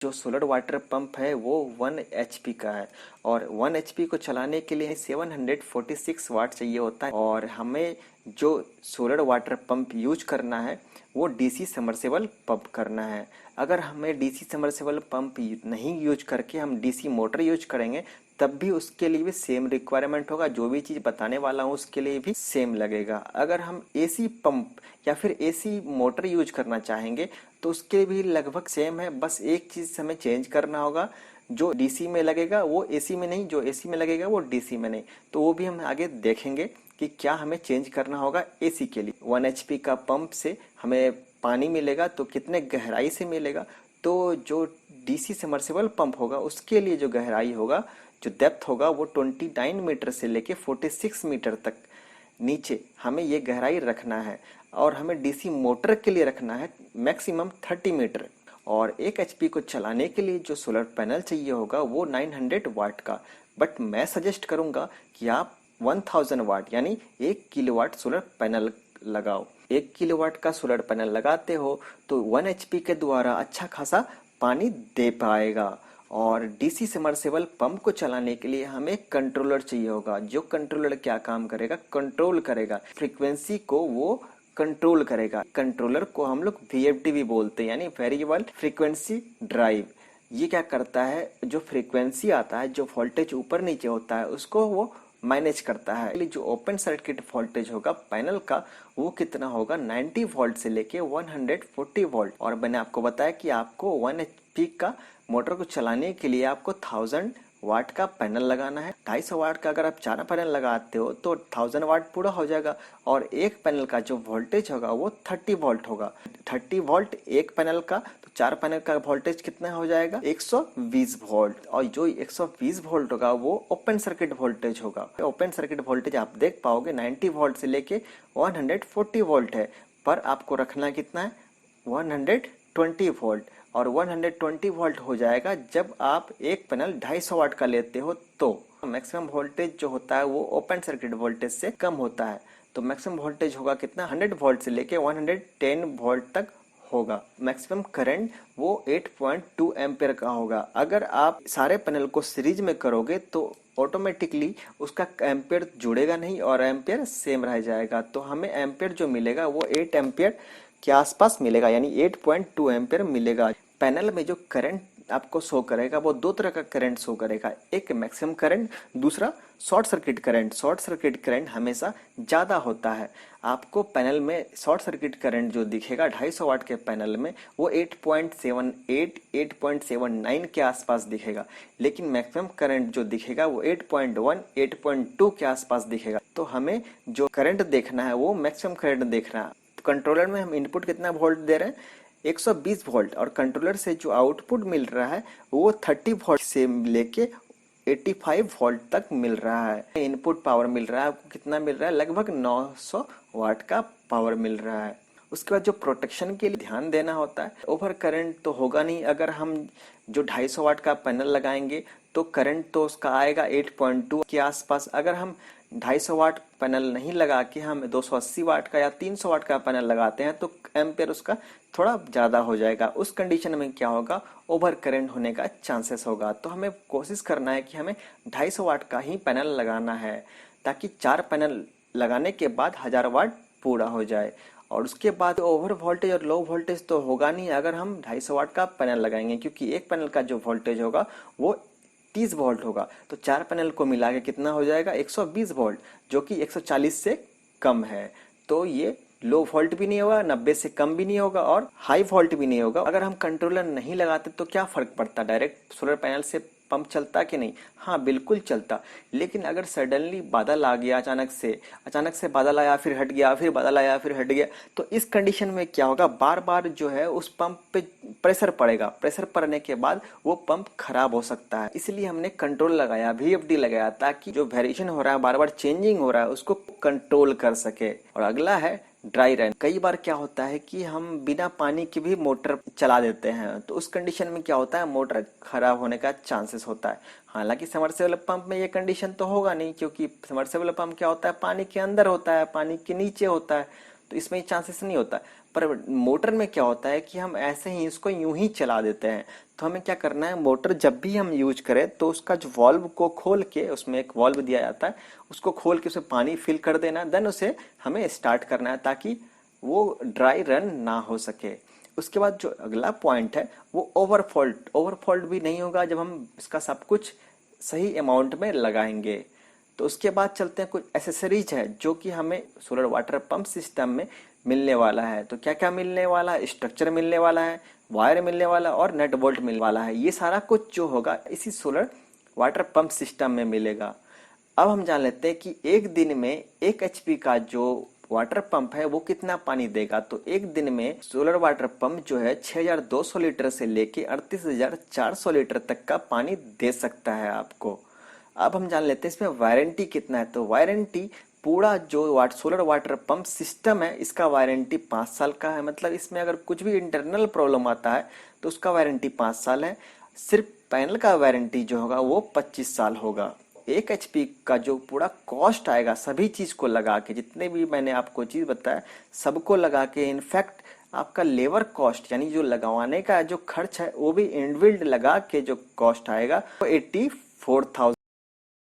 जो solar water pump है वो 1 HP का है और 1 HP को चलाने के लिए 746 वाट चाहिए होता है। और हमें जो सोलर वाटर पंप यूज करना है वो डीसी समरसेबल पंप करना है। अगर हमें डीसी समरसेबल पंप नहीं यूज करके हम डीसी मोटर यूज करेंगे तब भी उसके लिए भी सेम रिक्वायरमेंट होगा। जो भी चीज़ बताने वाला हूँ उसके लिए भी सेम लगेगा। अगर हम एसी पंप या फिर एसी मोटर यूज करना चाहेंगे तो उसके भी लगभग सेम है। बस एक चीज़ हमें चेंज करना होगा, जो डीसी में लगेगा वो एसी में नहीं, जो एसी में लगेगा वो डीसी में नहीं। तो वो भी हम आगे देखेंगे कि क्या हमें चेंज करना होगा एसी के लिए। 1 HP का पंप से हमें पानी मिलेगा तो कितने गहराई से मिलेगा, तो जो डीसी समर्सिबल पंप होगा उसके लिए जो गहराई होगा, जो डेप्थ होगा वो 29 मीटर से लेके 46 मीटर तक नीचे हमें ये गहराई रखना है। और हमें डीसी मोटर के लिए रखना है मैक्सिमम 30 मीटर। और 1 HP को चलाने के लिए जो सोलर पैनल चाहिए होगा वो 900 वाट का। बट मैं सजेस्ट करूंगा कि आप 1000 वाट यानी 1 किलोवाट सोलर पैनल लगाओ। 1 किलोवाट का सोलर पैनल लगाते हो तो 1 HP के द्वारा अच्छा खासा पानी दे पाएगा। और डीसी समरसेबल पंप को चलाने के लिए हमें कंट्रोलर चाहिए होगा। जो कंट्रोलर क्या काम करेगा, कंट्रोल करेगा फ्रीक्वेंसी को, वो कंट्रोल करेगा। कंट्रोलर को हम लोग वीएफडी भी बोलते हैं, यानी वेरिएबल फ्रीक्वेंसी ड्राइव। ये क्या करता है, जो फ्रीक्वेंसी आता है, जो वोल्टेज ऊपर नीचे होता है उसको वो मैनेज करता है। जो ओपन सर्किट वोल्टेज होगा पैनल का वो कितना होगा, 90 वोल्ट से लेके 140 वोल्ट। और मैंने आपको बताया कि आपको 1 HP का मोटर को चलाने के लिए आपको 1000 वाट का पैनल लगाना है। 250 वाट का अगर आप 4 पैनल लगाते हो तो 1000 वाट पूरा हो जाएगा। और एक पैनल का जो वोल्टेज होगा वो 30 वोल्ट होगा। 30 वोल्ट एक पैनल का, तो 4 पैनल का वोल्टेज कितना हो जाएगा, 120 वोल्ट। और जो 120 वोल्ट होगा वो ओपन सर्किट वोल्टेज होगा। ओपन सर्किट वोल्टेज आप देख पाओगे 90 वोल्ट से लेके 140 वोल्ट है, पर आपको रखना कितना है, 120 वोल्ट। और 120 वोल्ट हो जाएगा जब आप एक पैनल 250 वाट का लेते हो। तो मैक्सिमम वोल्टेज जो होता है वो ओपन सर्किट वोल्टेज से कम होता है। तो मैक्सिमम वोल्टेज होगा कितना, 100 वोल्ट से लेके 110 वोल्ट तक होगा। मैक्सिमम करंट वो 8.2 एम्पियर का होगा। अगर आप सारे पैनल को सीरीज में करोगे तो ऑटोमेटिकली उसका एम्पियर जुड़ेगा नहीं और एम्पियर सेम रह जाएगा। तो हमें एम्पियर जो मिलेगा वो 8 एम्पियर के आसपास मिलेगा, यानी 8.2 एम्पियर मिलेगा। पैनल में जो करंट आपको शो करेगा वो दो तरह का करंट शो करेगा, एक मैक्सिमम करंट, दूसरा short circuit current. Short circuit current हमेशा ज़्यादा होता है। आपको पैनल में शॉर्ट सर्किट करंट जो दिखेगा 250 वाट के पैनल में वो 8.78 8.79 के आसपास दिखेगा, लेकिन मैक्सिमम करंट जो दिखेगा वो 8.1 8.2 के आसपास दिखेगा। तो हमें जो करंट देखना है वो मैक्सिमम करंट देखना है। तो कंट्रोलर में हम इनपुट कितना वोल्ट दे रहे हैं, 120 वोल्ट, और कंट्रोलर से जो आउटपुट मिल रहा है वो 30 वोल्ट से लेके 85 वोल्ट तक मिल रहा है। इनपुट पावर मिल रहा है आपको कितना मिल रहा है, लगभग 900 वाट का पावर मिल रहा है। उसके बाद जो प्रोटेक्शन के लिए ध्यान देना होता है, ओवर करंट तो होगा नहीं। अगर हम जो 250 वाट का पैनल लगाएंगे तो करंट तो उसका आएगा 8.2 के आसपास। अगर हम 250 वाट पैनल नहीं लगा के हम 280 वाट का या 300 वाट का पैनल लगाते हैं तो एम्पियर उसका थोड़ा ज़्यादा हो जाएगा। उस कंडीशन में क्या होगा, ओवर करंट होने का चांसेस होगा। तो हमें कोशिश करना है कि हमें 250 वाट का ही पैनल लगाना है, ताकि 4 पैनल लगाने के बाद 1000 वाट पूरा हो जाए। और उसके बाद ओवर वोल्टेज और लो वोल्टेज तो होगा नहीं अगर हम 250 वाट का पैनल लगाएंगे, क्योंकि एक पैनल का जो वोल्टेज होगा वो 30 वोल्ट होगा। तो 4 पैनल को मिला के कितना हो जाएगा, 120 वोल्ट, जो कि 140 से कम है। तो ये लो वोल्ट भी नहीं होगा, 90 से कम भी नहीं होगा, और हाई वोल्ट भी नहीं होगा। अगर हम कंट्रोलर नहीं लगाते तो क्या फर्क पड़ता, डायरेक्ट सोलर पैनल से पंप चलता कि नहीं, हाँ बिल्कुल चलता। लेकिन अगर सडनली बादल आ गया, अचानक से बादल आया फिर हट गया, फिर बादल आया फिर हट गया, तो इस कंडीशन में क्या होगा, बार बार जो है उस पंप पे प्रेशर पड़ेगा। प्रेशर पड़ने के बाद वो पंप खराब हो सकता है। इसलिए हमने कंट्रोल लगाया, वीएफडी लगाया, ताकि जो वेरिएशन हो रहा है, बार बार चेंजिंग हो रहा है, उसको कंट्रोल कर सके। और अगला है ड्राई रन। कई बार क्या होता है कि हम बिना पानी के भी मोटर चला देते हैं, तो उस कंडीशन में क्या होता है, मोटर खराब होने का चांसेस होता है। हालांकि समरसेबल पंप में ये कंडीशन तो होगा नहीं, क्योंकि समरसेबल पंप क्या होता है, पानी के अंदर होता है, पानी के नीचे होता है, तो इसमें चांसेस नहीं होता। पर मोटर में क्या होता है कि हम ऐसे ही इसको यूं ही चला देते हैं। तो हमें क्या करना है, मोटर जब भी हम यूज करें तो उसका जो वाल्व को खोल के, उसमें एक वाल्व दिया जाता है, उसको खोल के उसमें पानी फिल कर देना, देन उसे हमें स्टार्ट करना है ताकि वो ड्राई रन ना हो सके। उसके बाद जो अगला पॉइंट है वो ओवरफॉल्ट भी नहीं होगा जब हम इसका सब कुछ सही अमाउंट में लगाएंगे। तो उसके बाद चलते हैं, कुछ एसेसरीज है जो कि हमें सोलर वाटर पंप सिस्टम में मिलने वाला है। तो क्या क्या मिलने वाला है, स्ट्रक्चर मिलने वाला है, वायर मिलने वाला और नट बोल्ट मिलने वाला है। ये सारा कुछ जो होगा इसी सोलर वाटर पंप सिस्टम में मिलेगा। अब हम जान लेते हैं कि एक दिन में 1 HP का जो वाटर पंप है वो कितना पानी देगा। तो एक दिन में सोलर वाटर पंप जो है 6200 लीटर से लेके 38400 लीटर तक का पानी दे सकता है आपको। अब हम जान लेते हैं इसमें वारंटी कितना है। तो वारंटी पूरा जो सोलर वाटर पंप सिस्टम है इसका वारंटी 5 साल का है। मतलब इसमें अगर कुछ भी इंटरनल प्रॉब्लम आता है तो उसका वारंटी 5 साल है। सिर्फ पैनल का वारंटी जो होगा वो 25 साल होगा। 1 HP का जो पूरा कॉस्ट आएगा सभी चीज को लगा के, जितने भी मैंने आपको चीज बताया सबको लगा के, इनफैक्ट आपका लेबर कॉस्ट यानी जो लगवाने का जो खर्च है वो भी इनबिल्ड लगा के जो कॉस्ट आएगा वो 84,000